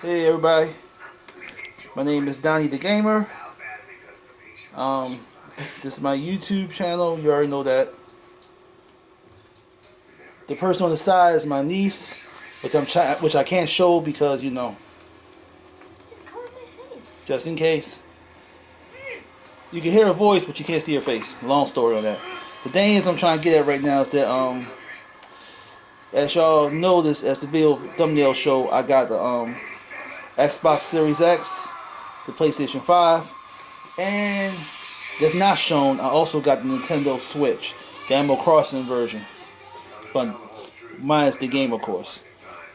Hey everybody, my name is Donnie the Gamer. This is my YouTube channel. You already know that. The person on the side is my niece, which I can't show because Just cover my face. just in case. You can hear her voice, but you can't see her face. Long story on that. The thing I'm trying to get at right now is that as y'all notice, as the video thumbnail show, I got the Xbox Series X, the PlayStation 5, and that's not shown. I also got the Nintendo Switch, the Animal Crossing version, but minus the game, of course.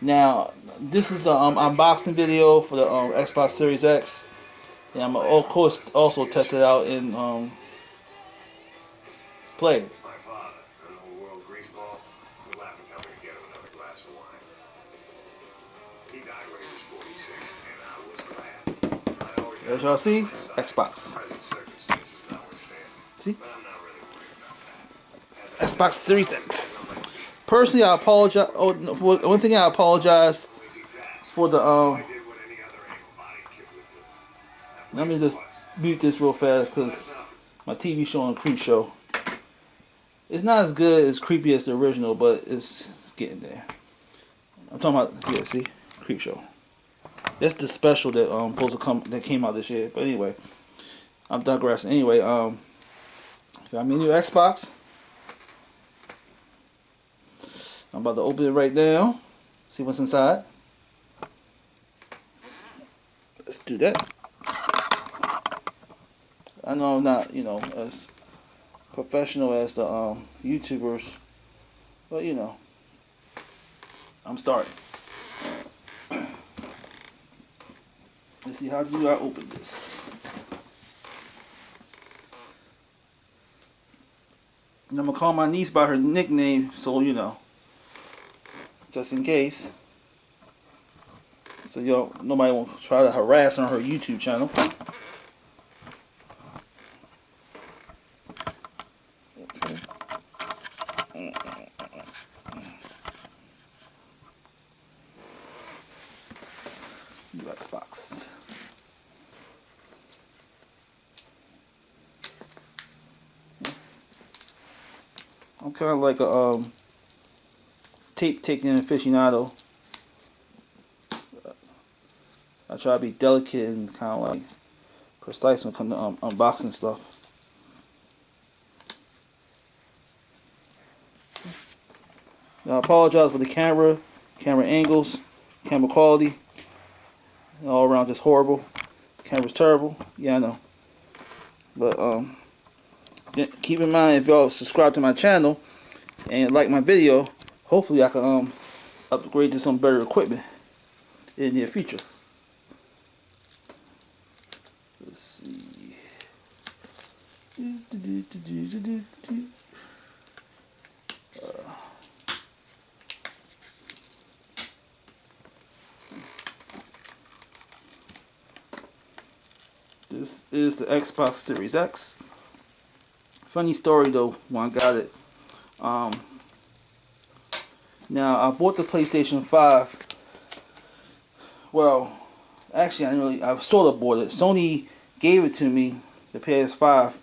Now, this is an unboxing video for the Xbox Series X, and I'm of course also test it out and play it. As y'all see, Xbox. See? Xbox Series X. Personally, I apologize. Oh, one thing I apologize for the Let me just mute this real fast because my TV show on Creep Show. It's not as good as creepy as the original, but it's getting there. I'm talking about, yeah, see, Creep Show. That's the special that supposed to come that came out this year. But anyway, I'm digressing. Anyway, got me a new Xbox. I'm about to open it right now. See what's inside. Let's do that. I know I'm not, as professional as the YouTubers, but I'm starting. Let's see, how do I open this? And I'm gonna call my niece by her nickname, so just in case. So nobody won't try to harass her on her YouTube channel. Xbox. I'm kind of like a tape taking aficionado. I try to be delicate and kind of like precise when it comes to unboxing stuff. Now I apologize for the camera angles, camera quality. All around just horrible. Camera's terrible. Yeah, I know. But keep in mind, if y'all subscribe to my channel and like my video, hopefully I can upgrade to some better equipment in the near future. Let's see. This is the Xbox Series X. Funny story though, when I got it. Now I bought the PlayStation 5. Well, actually I sort of bought it. Sony gave it to me, the PS5,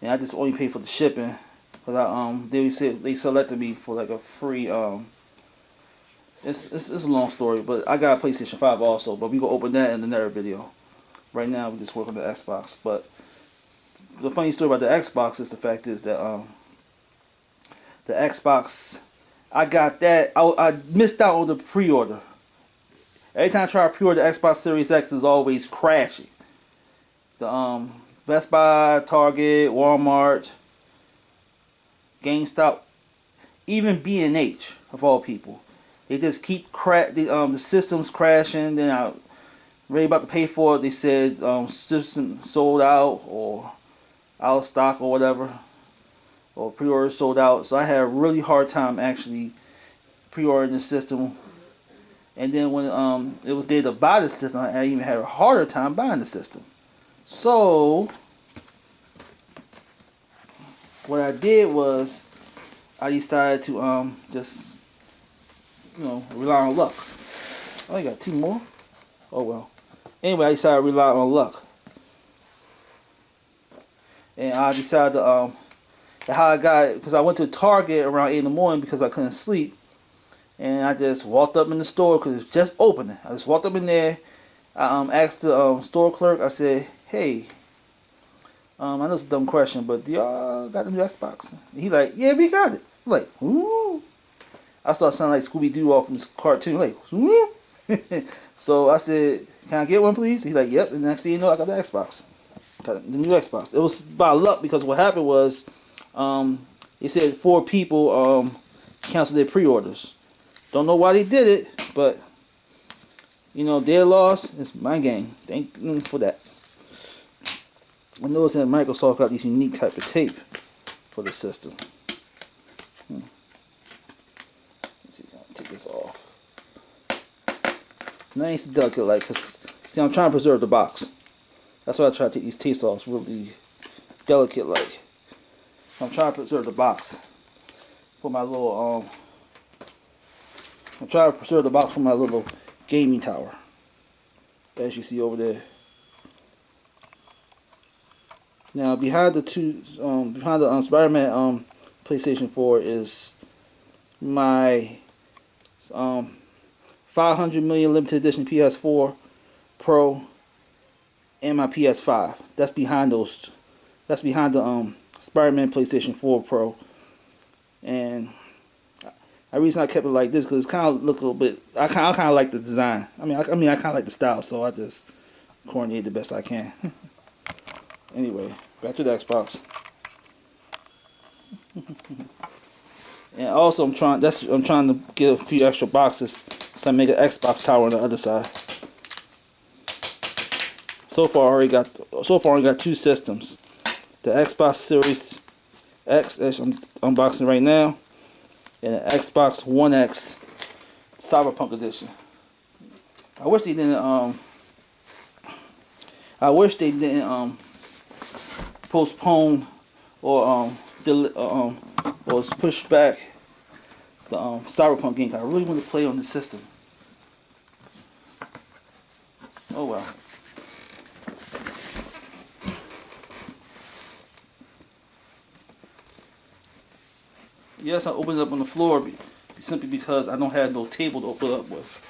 and I just only paid for the shipping. Cause they selected me for like a free It's a long story, but I got a PlayStation 5 also. But we gonna open that in another video. Right now we just work on the Xbox. But the funny story about the Xbox is the fact is that the Xbox, I got that. I missed out on the pre-order. Every time I try to pre-order the Xbox Series X, is always crashing. The Best Buy, Target, Walmart, GameStop, even B&H of all people, they just keep the system's crashing. Then I ready about to pay for it. They said system sold out or out of stock or whatever, or pre-order sold out. So I had a really hard time actually pre-ordering the system. And then when it was there to buy the system, I even had a harder time buying the system. So what I did was I decided to just rely on luck. Oh, I got two more. Oh well. Anyway, I decided to rely on luck. And I decided to, how I got it, because I went to Target around 8 in the morning because I couldn't sleep. And I just walked up in the store because it's just opening. I just walked up in there. I asked the store clerk, I said, hey, I know it's a dumb question, but do y'all got the new Xbox? And he like, yeah, we got it. I'm like, ooh. I started sounding like Scooby-Doo off from this cartoon, like, ooh. So I said, can I get one, please? He's like, yep. And the next thing you know, I got the Xbox. Got the new Xbox. It was by luck because what happened was, it said 4 people canceled their pre-orders. Don't know why they did it, but you know, their loss is my gain. Thank you for that. I noticed that Microsoft got these unique type of tape for the system. Let's see if I can take this off. Nice delicate like, cause see, I'm trying to preserve the box. That's why I try to take these tapes off. It's really delicate like. I'm trying to preserve the box for my little I'm trying to preserve the box for my little gaming tower, as you see over there. Now behind the Spider-Man PlayStation 4 is my 500 million limited edition PS4 Pro and my PS5. That's behind those. That's behind the Spider-Man PlayStation 4 Pro. And the reason I kept it like this because it's kind of look a little bit. I kind of like the design. I mean, I kind of like the style, so I just coordinate the best I can. Anyway, back to the Xbox. And also, I'm trying to get a few extra boxes so I make an Xbox tower on the other side. So far, I only got 2 systems. The Xbox Series X that I'm unboxing right now, and an Xbox One X Cyberpunk edition. I wish they didn't postpone or push back the Cyberpunk game. I really want to play on the system. Oh well. Yes, I opened it up on the floor simply because I don't have no table to open it up with.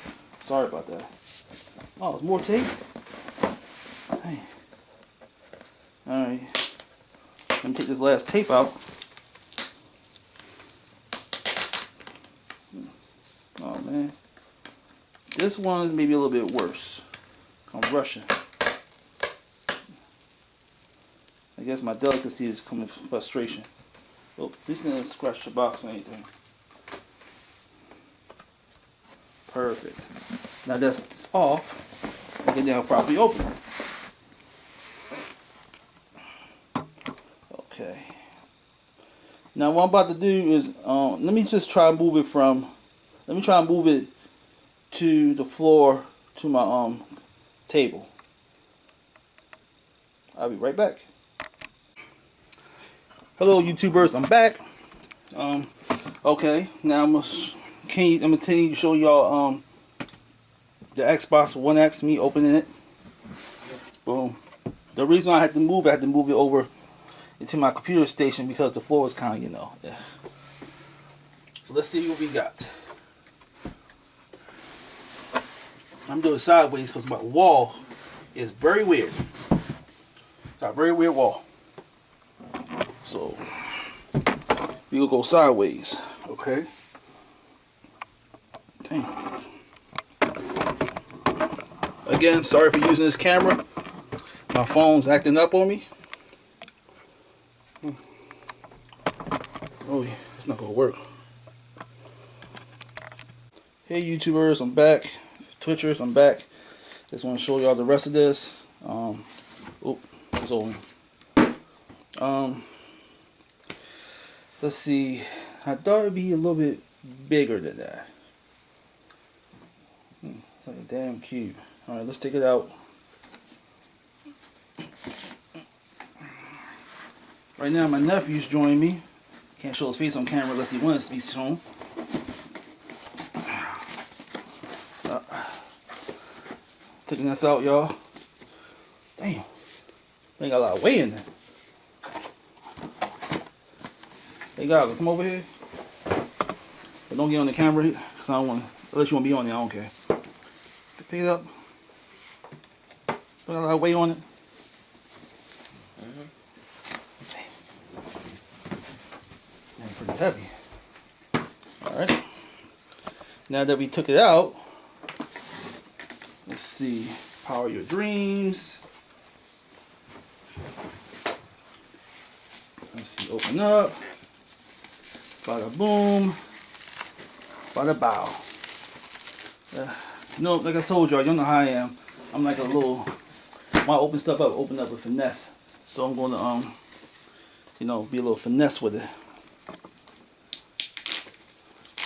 Sorry about that. Oh, there's more tape? Hey. Alright. Let me take this last tape out. Oh man. This one's maybe a little bit worse. I'm rushing. I guess my delicacy is coming from frustration. Oh, at least didn't scratch the box or anything. Perfect. Now that's off. I can now properly open it. Okay. Now what I'm about to do is, let me try and move it to the floor to my table. I'll be right back. Hello YouTubers, I'm back. Okay, now I'm gonna continue to show y'all the Xbox One X, me opening it. Boom. The reason I had to move it over into my computer station because the floor is kind of, yeah. So let's see what we got. I'm doing sideways because my wall is very weird. It's a very weird wall. So we will go sideways, okay? Dang. Again, sorry for using this camera. My phone's acting up on me. Oh, it's not gonna work. Hey YouTubers, I'm back. Twitchers, I'm back. Just want to show y'all the rest of this. It's over. Let's see. I thought it'd be a little bit bigger than that. It's like a damn cube. Alright, let's take it out. Right now my nephew's joining me. Can't show his face on camera unless he wants to be shown. Taking this out, y'all. Damn. They got a lot of weight in there. Hey, guys, come over here. But don't get on the camera, because I don't want to, unless you want to be on there, I don't care. Pick it up. Put a lot of weight on it. That's pretty heavy. Alright. Now that we took it out, let's see. Power your dreams. Let's see. Open up. Bada boom. Bada bow. You know, like I told y'all, you know how I am. I'm like a little, when I open stuff up, open up with finesse. So I'm going to, you know, be a little finesse with it.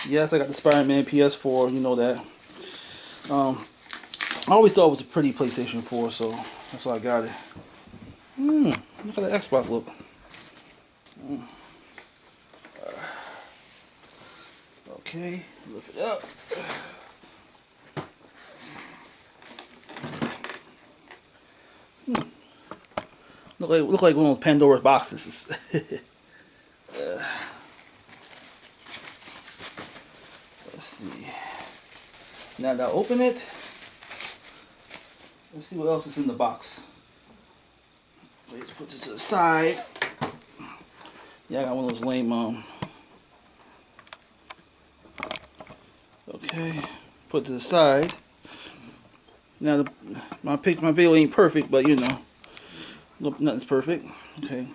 Yes, I got the Spider-Man PS4, you know that. I always thought it was a pretty PlayStation 4, so that's why I got it. Look at the Xbox look. Okay, lift it up. Look like one of those Pandora's boxes. Let's see. Now that I open it, let's see what else is in the box. Let's put this to the side. Yeah, I got one of those lame okay, put it to the side. Now my video ain't perfect, but you know, nothing's perfect. Okay,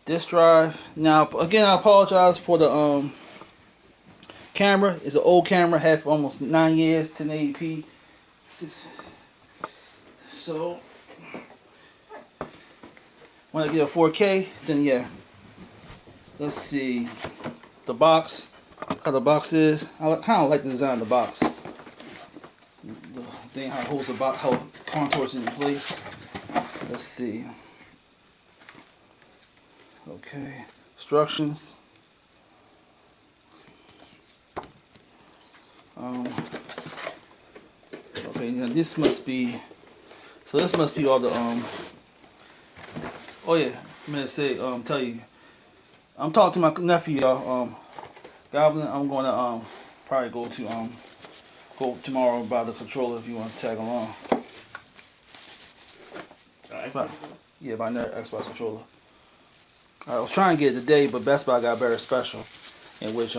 disk drive. Now again, I apologize for the camera. It's an old camera, had for almost 9 years, 1080p. So when I get a 4K, then yeah. Let's see the box. How the box is. I kind of like the design of the box. The thing how it holds the box, how it contours it in place. Let's see. Okay, instructions. Okay, now this must be. So this must be all the Oh yeah, I'm gonna say tell you. I'm talking to my nephew, y'all. Goblin, I'm gonna probably go tomorrow by the controller if you want to tag along. Yeah, by another Xbox controller. I was trying to get it today, but Best Buy got a better special, in which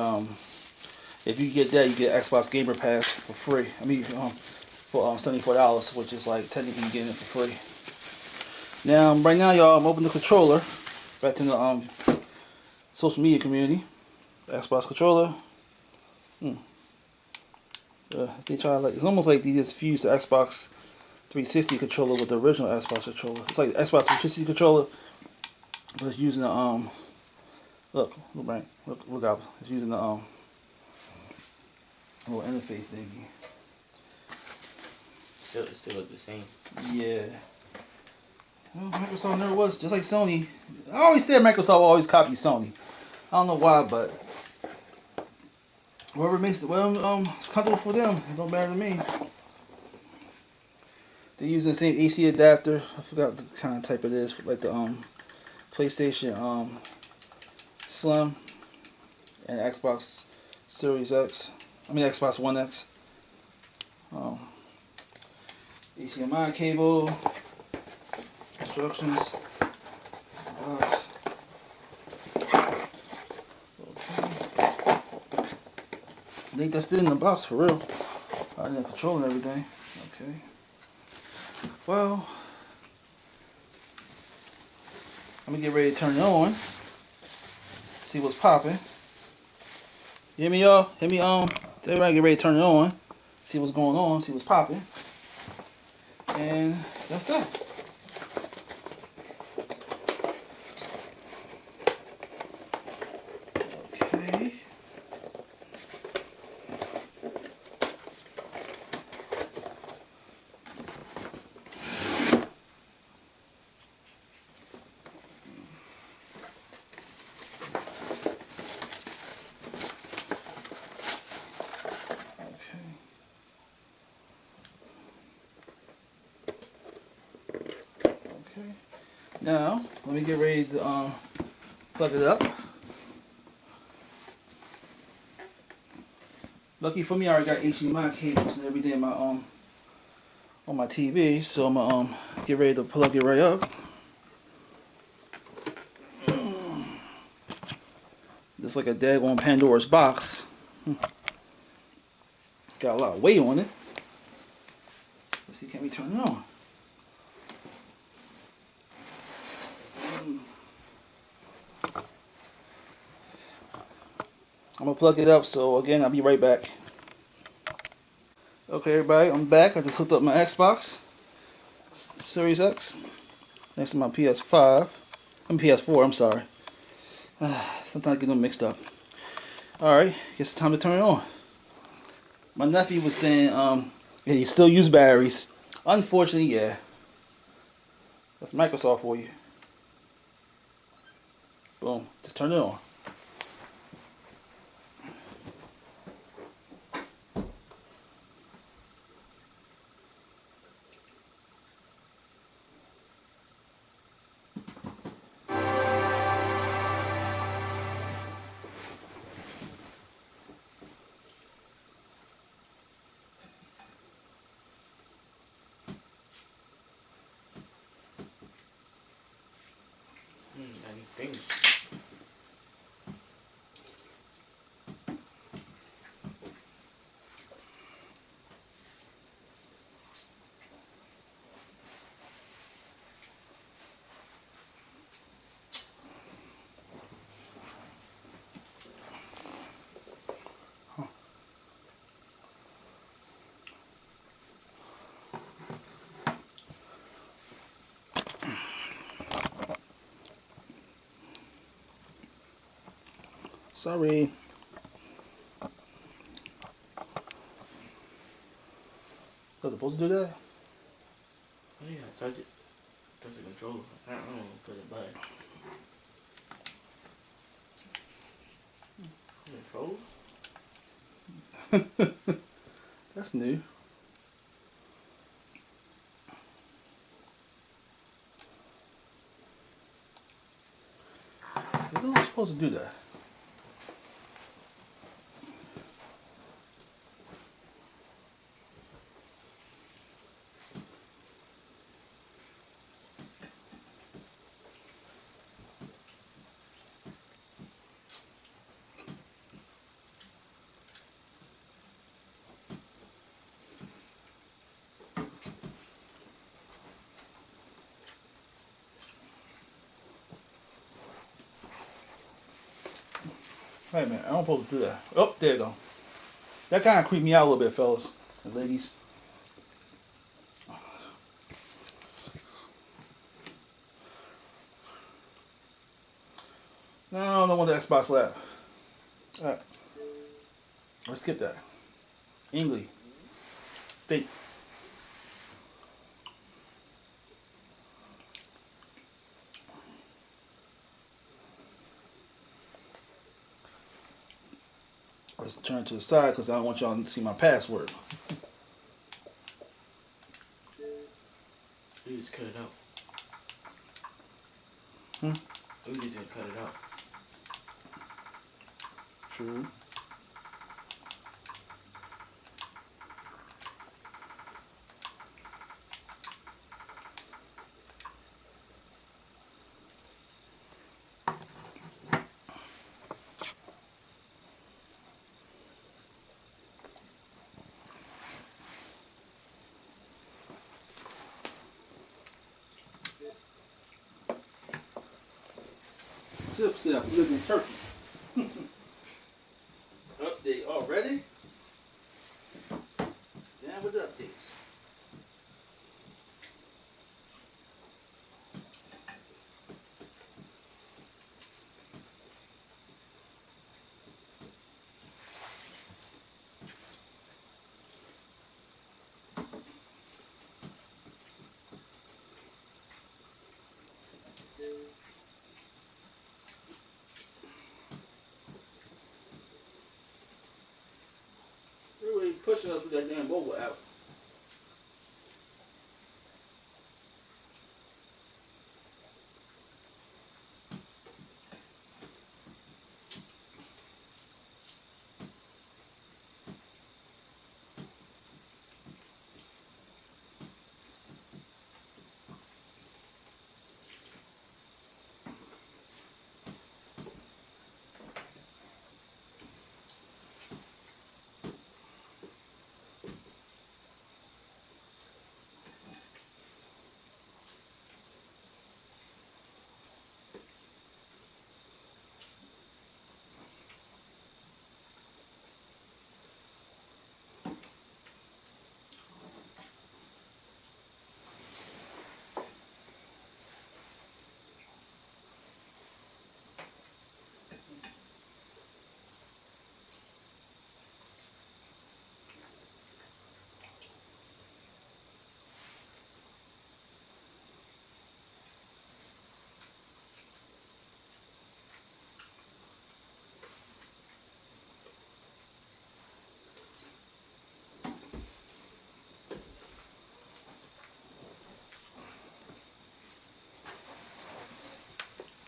if you get that, you get Xbox Gamer Pass for free. I mean, for $74, which is like technically you getting it for free. Now, right now, y'all, I'm opening the controller back to the social media community. The Xbox controller. They try like it's almost like they just fused the Xbox 360 controller with the original Xbox controller. It's like the Xbox 360 controller, but it's using the look out. It's using the little interface thingy. It still look the same. Yeah. Well, Microsoft never was just like Sony. I always said Microsoft always copies Sony. I don't know why, but whoever makes it, well, it's comfortable for them. It don't matter to me. They're using the same AC adapter. I forgot the kind of type it is, like the PlayStation Slim and Xbox Series X. I mean Xbox One X. HDMI cable. Instructions. Box. I think that's it in the box for real. I didn't control and everything. Okay. Well, let me get ready to turn it on. See what's popping. You hear me, y'all? Hear me? Everybody get ready to turn it on. See what's going on. See what's popping. And that's that. Okay. Now, let me get ready to plug it up. Lucky for me, I already got HDMI cables and everything in my on my TV, so I'm gonna get ready to plug it right up. Just like a daggone Pandora's box. Got a lot of weight on it. Let's see, can we turn it on? I'm gonna plug it up, so again, I'll be right back. Okay, everybody, I'm back. I just hooked up my Xbox Series X next to my PS5. I'm PS4, I'm sorry. Sometimes I get them mixed up. Alright, guess it's time to turn it on. My nephew was saying, yeah, you still use batteries. Unfortunately, yeah. That's Microsoft for you. Boom, just turn it on. Anything. Sorry. Was it supposed to do that? Oh yeah, touch it. Touch the controller. I don't know, put it back. It froze? That's new. You're not supposed to do that. Wait a minute, I don't supposed to do that. Oh, there you go. That kind of creeped me out a little bit, fellas and ladies. No, I don't want the Xbox Lab. Alright. Let's skip that. English. States. Let's turn to the side because I don't want y'all to see my password. You just cut it out. Hmm? You just gonna cut it out. True. Sip, sip, living turkey. Update already? Down with the updates. Really pushing us with that damn mobile app.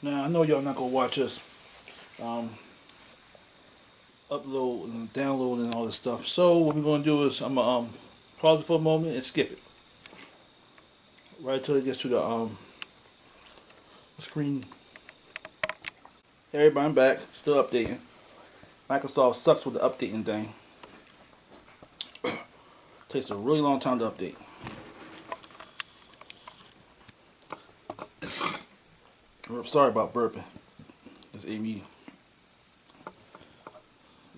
Now I know y'all not gonna watch us upload and download and all this stuff. So what we're gonna do is I'm gonna pause it for a moment and skip it right until it gets to the screen. Hey everybody, I'm back. Still updating. Microsoft sucks with the updating thing. Takes a really long time to update. Sorry about burping. Just ate me.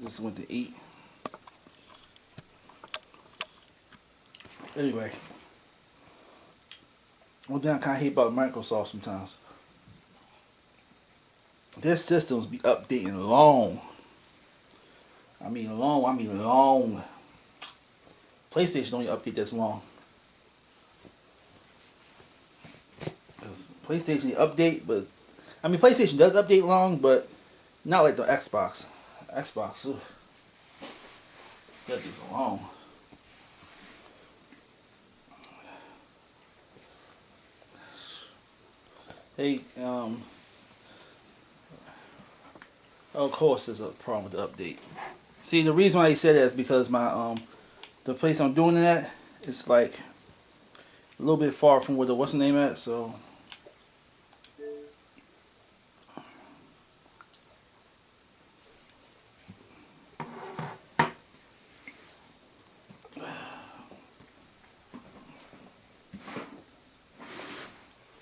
Just went to eat. Anyway, one thing I kind of hate about Microsoft sometimes, their systems be updating long. I mean long. PlayStation don't even update this long. PlayStation update, but I mean PlayStation does update long, but not like the Xbox. Xbox, ugh, that is long. Hey, of course there's a problem with the update. See, the reason why he said that is because my the place I'm doing it at is like a little bit far from where the what's the name at, so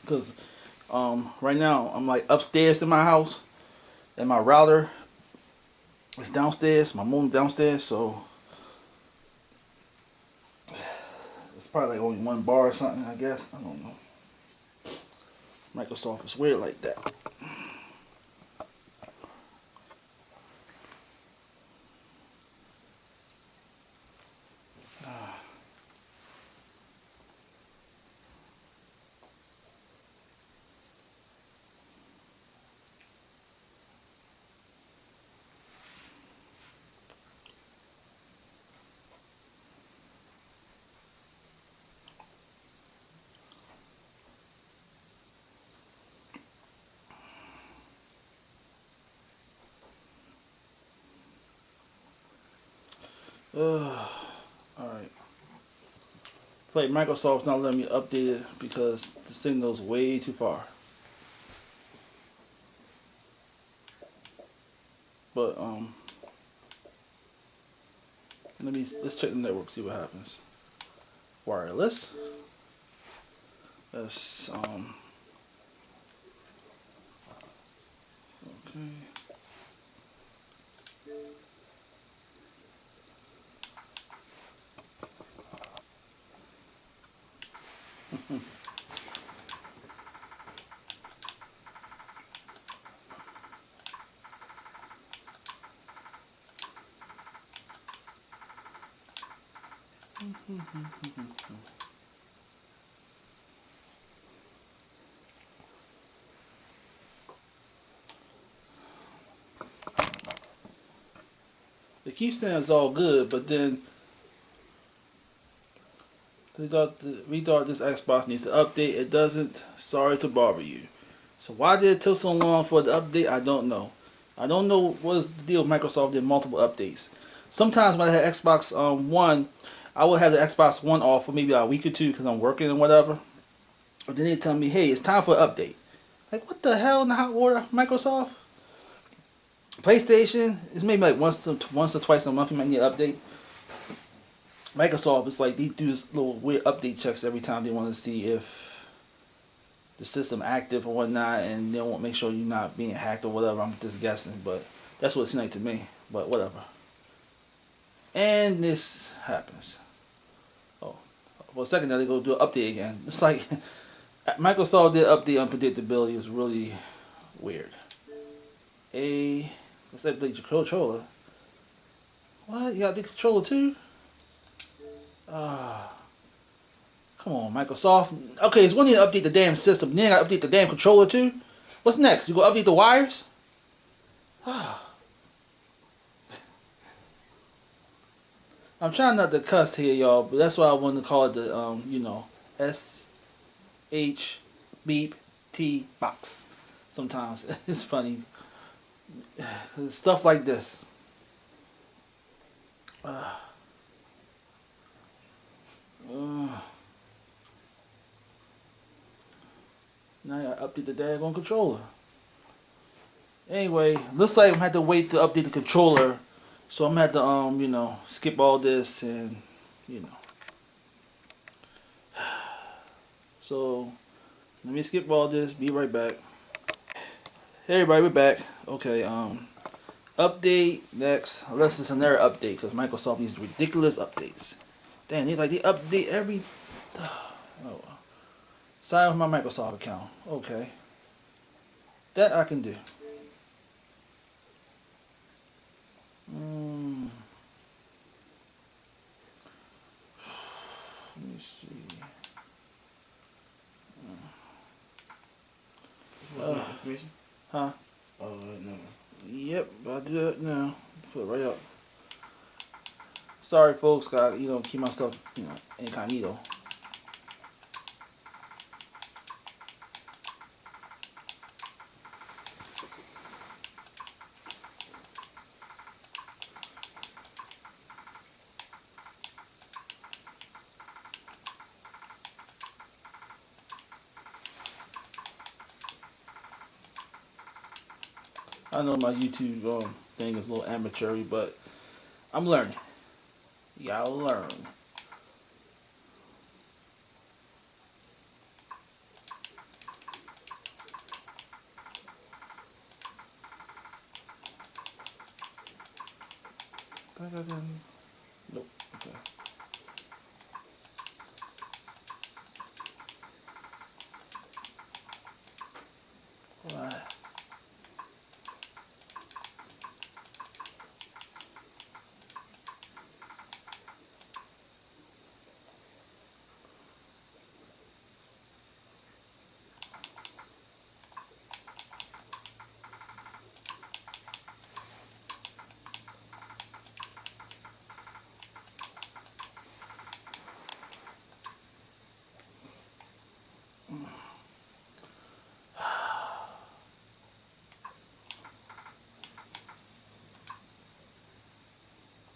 because right now I'm like upstairs in my house and my router is downstairs, my modem downstairs, so it's probably like only one bar or something, I guess. I don't know. Microsoft is weird like that. Alright. It's like Microsoft's not letting me update it because the signal's way too far. But let's check the network, see what happens. Wireless. That's okay. They keep saying it's all good, but then we thought this Xbox needs to update. It doesn't. Sorry to bother you. So why did it take so long for the update? I don't know. I don't know what is the deal with Microsoft did multiple updates. Sometimes when I had Xbox One, I would have the Xbox One off for maybe a week or two because I'm working and whatever. But then they tell me, hey, it's time for an update. Like, what the hell in the hot water, Microsoft? PlayStation is maybe like once or twice a month you might need an update. Microsoft, it's like they do this little weird update checks every time they want to see if the system active or whatnot, and they won't make sure you're not being hacked or whatever. I'm just guessing, but that's what it seems like to me. But whatever. And this happens. Oh, for a second now they go do an update again. It's like Microsoft did update unpredictability. Is really weird. What's that? The controller. What? You got the controller too? Come on, Microsoft. Okay, it's one thing to update the damn system. Then I gotta update the damn controller too. What's next? You gonna update the wires? I'm trying not to cuss here, y'all, but that's why I wanted to call it the SH beep T box. Sometimes it's funny. Stuff like this. Uh, uh, now I gotta update the daggone controller. Anyway, looks like I'm gonna have to wait to update the controller. So I'm gonna have to skip all this and you know. So let me skip all this, be right back. Hey everybody, we're back. Okay, update next. Unless it's another update, because Microsoft needs ridiculous updates. Damn, they update every. Oh, well. Sign up with my Microsoft account. Okay, that I can do. Let me see. Information? Huh? Oh, no. Yep, I'll do that now. Put it right up. Sorry, folks. Got keep myself incognito. I know my YouTube thing is a little amateur, but I'm learning. Y'all learn. Nope. Okay. Alright.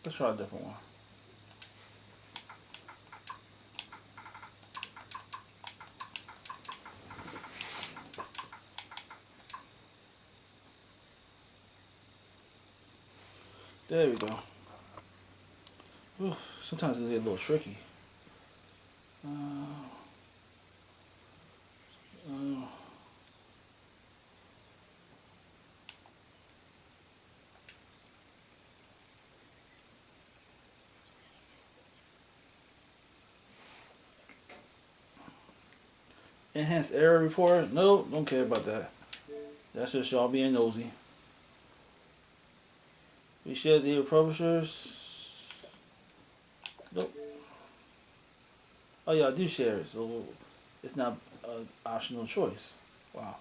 Let's try a different one. There we go. Ooh, sometimes it get a little tricky. Uh, uh, Enhanced error report? Nope, don't care about that. That's just y'all being nosy. We share the publishers. Nope. Oh yeah, I do share it, so it's not an optional choice. Wow,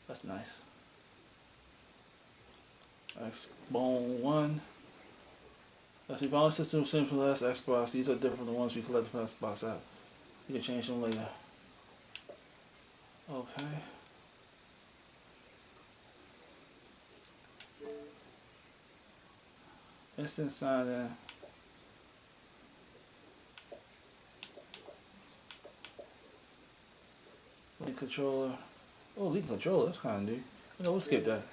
that's nice. Xbone 1. That's the found system for the last Xbox. These are different from the ones we collect the Xbox app. You can change them later. Okay. Instant sign in. Link controller. Oh, link controller. That's kind of new. We'll skip that.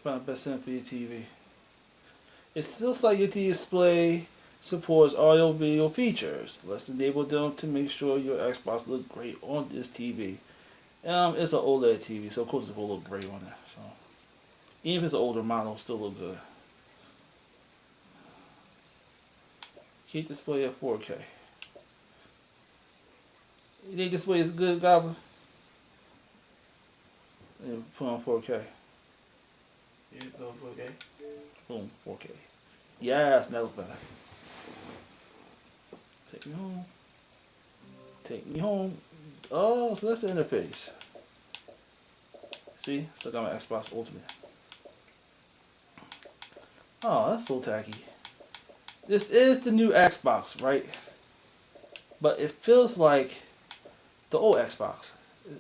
Find best set for your TV. It still like your TV display supports audio video features. Let's enable them to make sure your Xbox looks great on this TV. It's an OLED TV, so of course it's gonna look great on there. So even if it's an older model, it'll still look good. Keep display at 4K. You think display is good, Goblin? And put on 4K. Yeah, go 4K. Boom, 4K. Yes, that looks better. Take me home. Take me home. Oh, so that's the interface. See? Still got my Xbox Ultimate. Oh, that's so tacky. This is the new Xbox, right? but it feels like the old Xbox.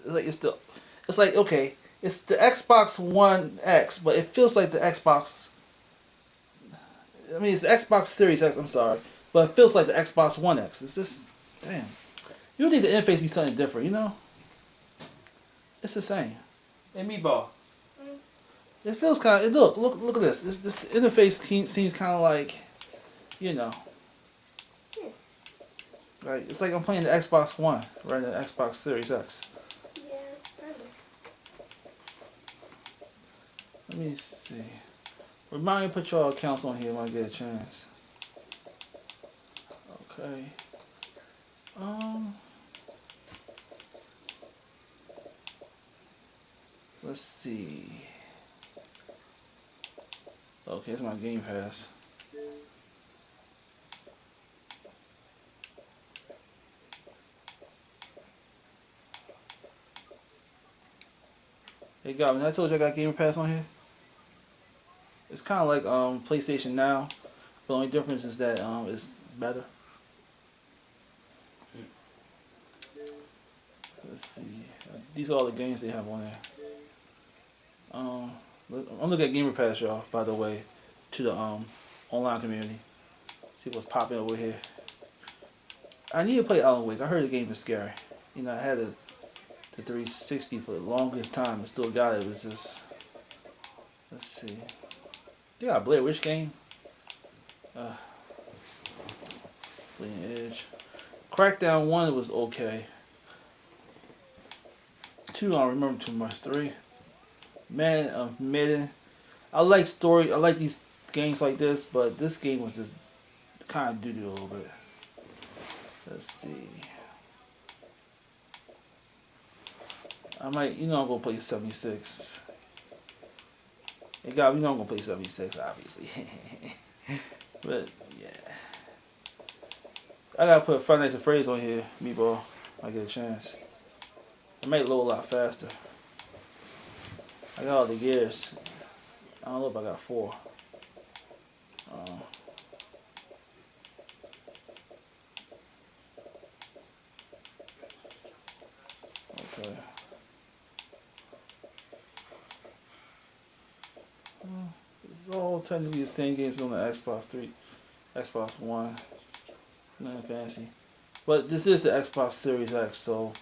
It's like okay, it's the Xbox One X, but it feels like the Xbox. I mean, it's the Xbox Series X. I'm sorry, but it feels like the Xbox One X. It's just damn. You need the interface to be something different, you know? It's the same. Hey, Meatball. It feels kind of. Look at this. This the interface seems kind of like, you know. Right, it's like I'm playing the Xbox One, right? The Xbox Series X. Yeah, kind of. Let me see. Remind me to put your accounts on here when I get a chance. Okay. Let's see. Okay, it's my Game Pass. Hey, Goblin, I told you I got Game Pass on here. It's kind of like PlayStation Now. The only difference is that it's better. Let's see. These are all the games they have on there. I'm looking at Gamer Pass, y'all. By the way, to the online community. See what's popping over here. I need to play Alan Wake. I heard the game was scary. You know, I had the 360 for the longest time. I still got it. It was just. Let's see. They got a Blair Witch game. Bleeding Edge. Crackdown 1 was okay. 2 I don't remember too much. 3. Man of Midden. I like story. I like these games like this, but this game was just kind of doo-doo a little bit. Let's see. I might, I'm gonna play 76. Hey, God, I'm gonna play 76, obviously. But yeah, I gotta put Five Nights at Freddy's on here, Meatball. I get a chance. I might load a lot faster. I got all the gears. I don't know if I got 4. Okay. It's all technically the same games on the Xbox 3, Xbox One, nothing fancy. But this is the Xbox Series X, so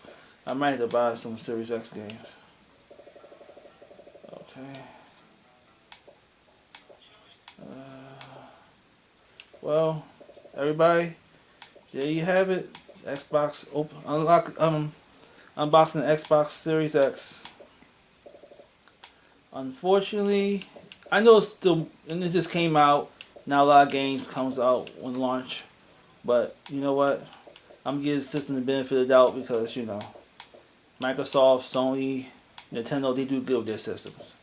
I might have to buy some Series X games. Okay. Well, everybody, there you have it. Xbox unboxing the Xbox Series X. Unfortunately, I know it's still, and it just came out. Now a lot of games comes out when launch, but you know what? I'm giving the system the benefit of the doubt because Microsoft, Sony, Nintendo, they do good with their systems.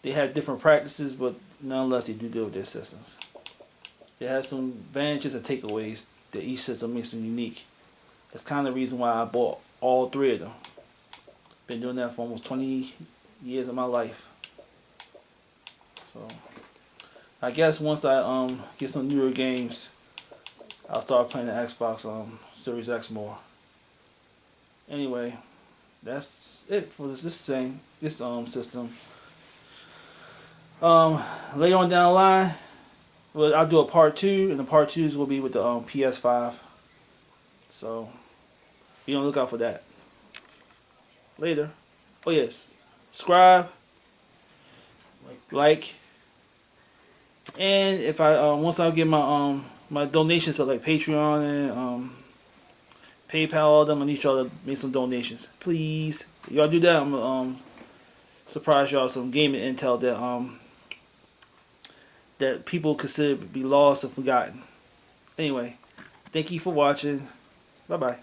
They have different practices, but nonetheless they do good with their systems. They have some advantages and takeaways that each system makes them unique. That's kind of the reason why I bought all 3 of them. Been doing that for almost 20 years of my life. So I guess once I get some newer games, I'll start playing the Xbox Series X more. Anyway, that's it for this system. Later on down the line, I'll do a part 2, and the part 2s will be with the PS5. So be on the lookout for that. Later. Oh yes, subscribe, like, and if I once I get my my donations to like Patreon and PayPal, all of them, I need y'all to make some donations, please. If y'all do that, I'm gonna surprise y'all some gaming intel that people consider to be lost or forgotten. Anyway, thank you for watching. Bye bye.